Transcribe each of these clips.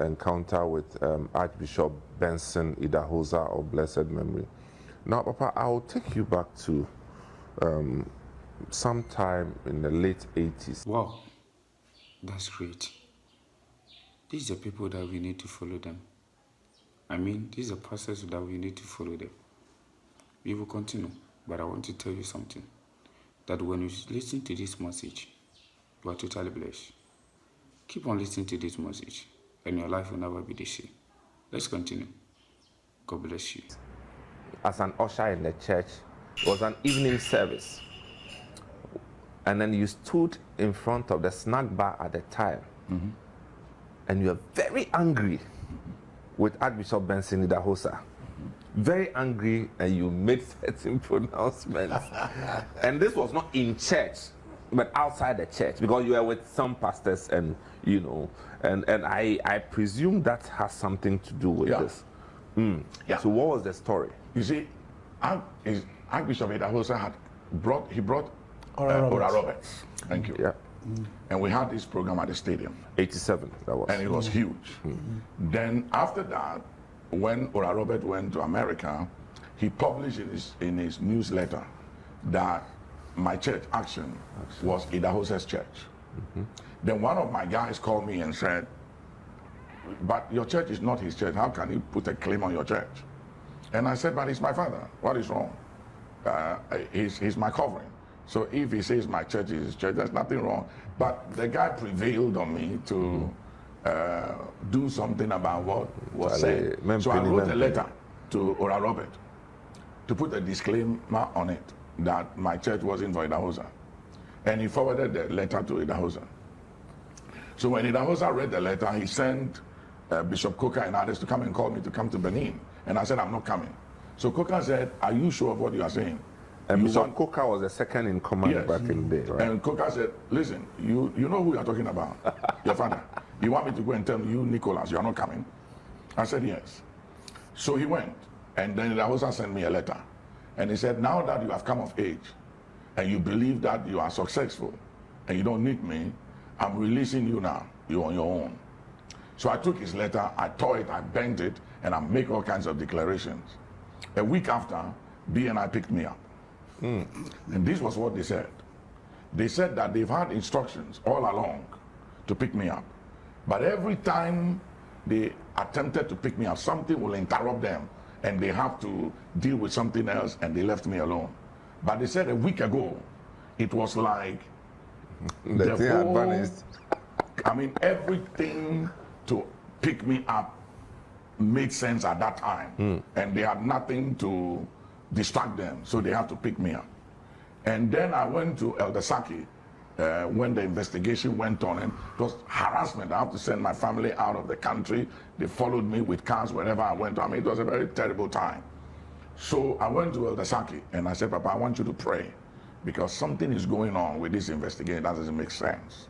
encounter with Archbishop Benson Idahosa of blessed memory. Now, Papa, I'll take you back to sometime in the late 80s. Wow, that's great. These are people that we need to follow them. I mean, these are pastors that we need to follow them. We will continue, but I want to tell you something. That when you listen to this message, you are totally blessed. Keep on listening to this message, and your life will never be the same. Let's continue. God bless you. As an usher in the church, it was an evening service. And then you stood in front of the snack bar at the time, and you were very angry with Archbishop Benson Idahosa. Very angry, and you made certain pronouncements. And this was not in church, but outside the church, because you were with some pastors, and and I presume that has something to do with this. Yeah. So what was the story? You see, Archbishop Idahosa brought Ora Roberts. Thank you. Yeah. And we had this program at the stadium. 87, that was. And it was huge. Then after that, when Ora Robert went to America, he published in his newsletter that my church, Action, was Idahosa's church. Then one of my guys called me and said, but your church is not his church. How can he put a claim on your church? And I said, but he's my father. What is wrong? He's my covering. So if he says my church is his church, there's nothing wrong. But the guy prevailed on me to do something about what was said. So I wrote a letter to Ora Robert to put a disclaimer on it that my church wasn't for Idahosa. And he forwarded the letter to Idahosa. So when Idahosa read the letter, he sent Bishop Coker and others to come and call me to come to Benin. And I said, I'm not coming. So Coker said, are you sure of what you are saying? And Bishop Coker was the second in command back in the day, right? And Coker said, listen, you know who you're talking about, your father. You want me to go and tell you, Nicholas, you're not coming? I said, yes. So he went, and then Idahosa sent me a letter. And he said, now that you have come of age, and you believe that you are successful, and you don't need me, I'm releasing you now. You're on your own. So I took his letter, I tore it, I bent it, and I make all kinds of declarations. A week after, BNI picked me up. And this was what they said. They said that they've had instructions all along to pick me up. But every time they attempted to pick me up, something will interrupt them, and they have to deal with something else, and they left me alone. But they said a week ago, it was like the thing had vanished. I mean, everything to pick me up made sense at that time. And they had nothing to distract them, so they had to pick me up. And then I went to Elder Saki when the investigation went on, and it was harassment. I have to send my family out of the country. They followed me with cars wherever I went. I mean, it was a very terrible time. So I went to Elder Saki and I said, Papa, I want you to pray because something is going on with this investigation that doesn't make sense.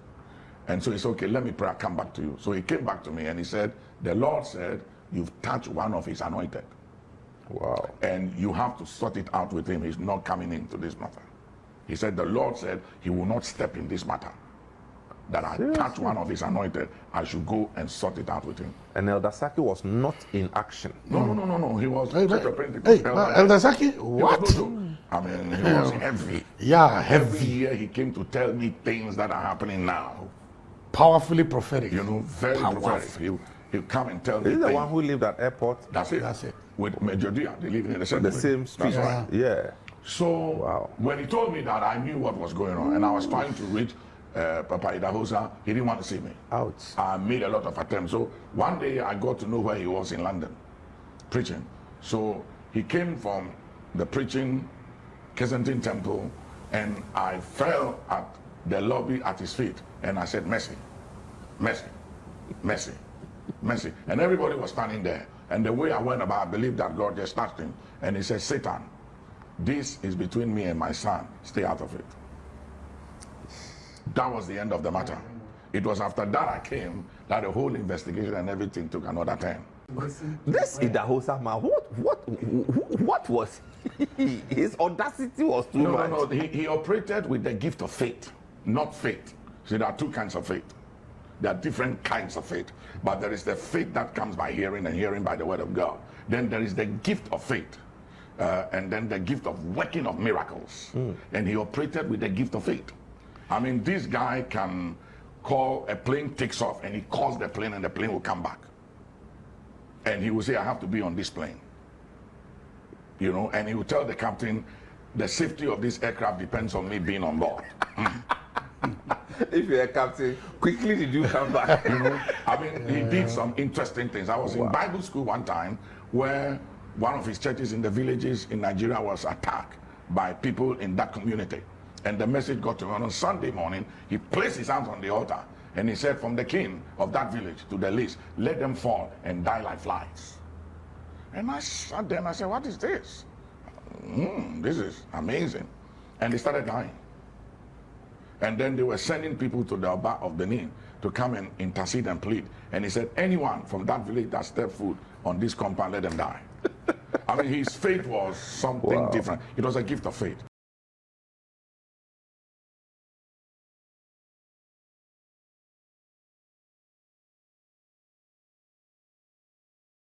And so he said, okay, let me pray, I'll come back to you. So he came back to me and he said, the Lord said, you've touched one of his anointed. Wow. And you have to sort it out with him. He's not coming into this matter. He said, the Lord said he will not step in this matter. That I touch one of his anointed, I should go and sort it out with him. And Elder Saki was not in action. No. He was Elder Saki, what? I mean, he was heavy. Yeah, Every heavy. year he came to tell me things that are happening now. Powerfully prophetic. You know, very prophetic. He'll come and tell me Is he the things. one who lived at airport? That's it. That's it. With Major Dia, they live in the same street. That's right. Yeah. So when he told me that, I knew what was going on, and I was trying to reach Papa Idahosa. He didn't want to see me. Ouch. I made a lot of attempts. So one day I got to know where he was in London, preaching. So he came from the preaching Kensington Temple, and I fell at the lobby at his feet, and I said, mercy, mercy, mercy, mercy. And everybody was standing there. And the way I went about, I believed that God just touched him. And he said, Satan, this is between me and my son. Stay out of it. That was the end of the matter. It was after that I came that the whole investigation and everything took another turn. This Idahosa man, what was he? His audacity was too much. No. He operated with the gift of faith, not faith. See, there are two kinds of faith. There are different kinds of faith. But there is the faith that comes by hearing and hearing by the word of God. Then there is the gift of faith. And then the gift of working of miracles. And he operated with the gift of faith. I mean, this guy can call a plane takes off and he calls the plane and the plane will come back. And he will say, I have to be on this plane. You know, and he will tell the captain, the safety of this aircraft depends on me being on board. If you're a captain, quickly did you come back? You know, I mean, he did some interesting things. I was in Bible school one time where one of his churches in the villages in Nigeria was attacked by people in that community. And the message got to him. On Sunday morning, he placed his hands on the altar and he said, from the king of that village to the least, let them fall and die like flies. And I sat there and I said, what is this? This is amazing. And they started dying. And then they were sending people to the Oba of Benin to come and intercede and plead. And he said, anyone from that village that stepped foot on this compound, let them die. I mean, his faith was something different. It was a gift of faith.